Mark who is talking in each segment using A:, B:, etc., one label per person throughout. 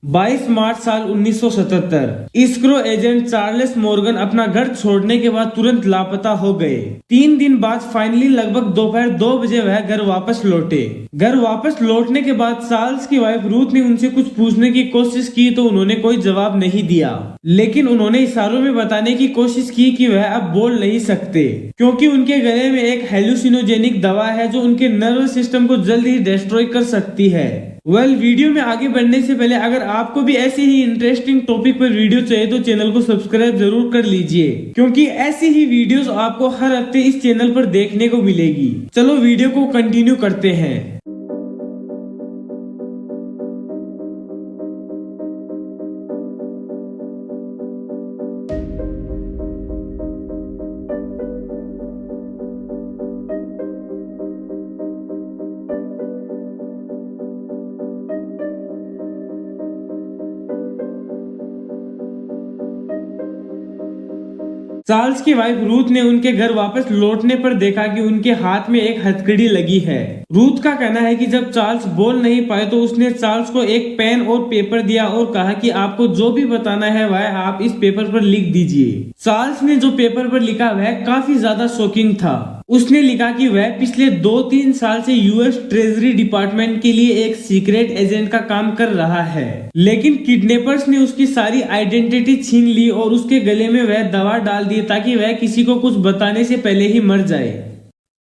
A: 22 मार्च साल 1977 स्क्रो agent Charles Morgan अपना घर छोड़ने के बाद तुरंत लापता हो गए। 3 दिन बाद फाइनली लगभग दोपहर 2 बजे वह घर वापस लौटे। घर वापस लौटने के बाद चार्ल्स की वाइफ रूथ ने उनसे कुछ पूछने की कोशिश की तो उन्होंने कोई जवाब नहीं दिया, लेकिन उन्होंने इशारों में बताने की कोशिश की कि वह अब बोल नहीं सकते क्योंकि उनके गले में एक हेलुसिनोजेनिक दवा है जो उनके नर्वस सिस्टम को जल्द ही डिस्ट्रॉय कर सकती है। वीडियो में आगे बढ़ने से पहले अगर आपको भी ऐसी ही इंटरेस्टिंग टॉपिक पर वीडियो चाहिए तो चैनल को सब्सक्राइब जरूर कर लीजिए क्योंकि ऐसी ही वीडियोस आपको हर हफ्ते इस चैनल पर देखने को मिलेगी। चलो वीडियो को कंटिन्यू करते हैं। चार्ल्स की वाइफ रूथ ने उनके घर वापस लौटने पर देखा कि उनके हाथ में एक हथकड़ी लगी है। रूथ का कहना है कि जब चार्ल्स बोल नहीं पाए तो उसने चार्ल्स को एक पेन और पेपर दिया और कहा कि आपको जो भी बताना है वह आप इस पेपर पर लिख दीजिए। चार्ल्स ने जो पेपर पर लिखा वह काफी ज्यादा शॉकिंग था। उसने लिखा कि वह पिछले 2-3 साल से यूएस ट्रेजरी डिपार्टमेंट के लिए एक सीक्रेट एजेंट का काम कर रहा है, लेकिन किडनैपर्स ने उसकी सारी आइडेंटिटी छीन ली और उसके गले में वह दवा डाल दी ताकि वह किसी को कुछ बताने से पहले ही मर जाए।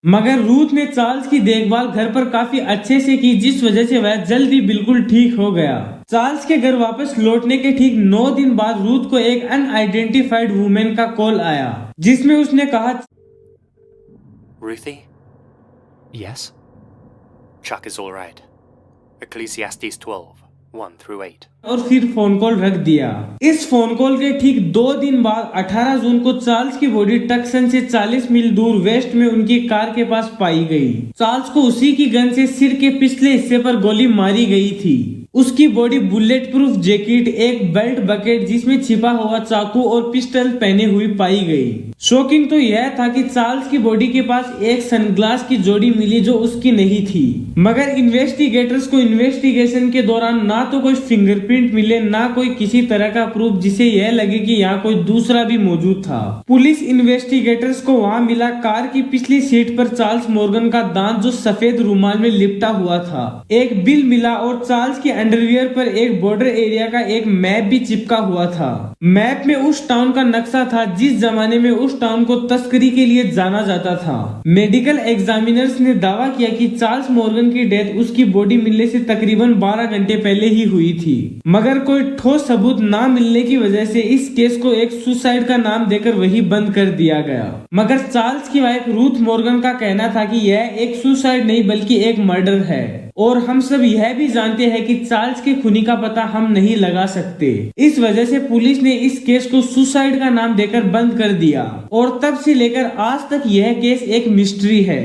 A: मगर रूथ ने चार्ल्स की देखभाल घर पर काफी अच्छे से की, जिस वजह से वह जल्दी बिल्कुल ठीक हो गया। चार्ल्स के घर वापस लौटने के ठीक 9 दिन बाद रूथ को एक अनआइडेंटिफाइड वुमेन का कॉल आया जिसमें उसने कहा,
B: Ruthie? Yes? Chuck is all right. Ecclesiastes 12, 1-8.
A: और फिर फोन कॉल रख दिया। इस फोन कॉल के ठीक 2 दिन बाद 18 जून को चार्ल्स की बॉडी टक्सन से 40 मील दूर वेस्ट में उनकी कार के पास पाई गई। चार्ल्स को उसी की गन से सिर के पिछले हिस्से पर गोली मारी गई थी। उसकी बॉडी बुलेट प्रूफ जैकेट, एक बेल्ट बकेट जिसमें छिपा हुआ चाकू और पिस्टल पहने हुई पाई गई। शॉकिंग तो यह था कि चार्ल्स की बॉडी के पास एक सनग्लास की जोड़ी मिली जो उसकी नहीं थी। मगर इन्वेस्टिगेटर्स को इन्वेस्टिगेशन के दौरान ना तो कोई फिंगरप्रिंट मिले ना कोई किसी तरह का प्रूफ जिसे यह लगे कि यहाँ कोई दूसरा भी मौजूद था। पुलिस इन्वेस्टिगेटर्स को वहाँ मिला कार की पिछली सीट पर चार्ल्स मॉर्गन का दांत जो सफेद रुमाल में लिपटा हुआ था, एक बिल मिला और चार्ल्स की अंडरवियर पर एक बॉर्डर एरिया का एक मैप भी चिपका हुआ था। मैप में उस टाउन का नक्शा था जिस जमाने में उस टाउन को तस्करी के लिए जाना जाता था। मेडिकल एग्जामिनर्स ने दावा किया कि चार्ल्स मॉर्गन की डेथ उसकी बॉडी मिलने से तकरीबन 12 घंटे पहले ही हुई थी। मगर कोई ठोस सबूत ना मिलने की वजह से इस केस को एक सुसाइड का नाम देकर वही बंद कर दिया गया। मगर चार्ल्स की वाइफ रूथ मॉर्गन का कहना था कि यह एक सुसाइड नहीं बल्कि एक मर्डर है और हम सब यह भी जानते हैं कि चार्ल्स के खूनी का पता हम नहीं लगा सकते। इस वजह से पुलिस ने इस केस को सुसाइड का नाम देकर बंद कर दिया और तब से लेकर आज तक यह केस एक मिस्ट्री है।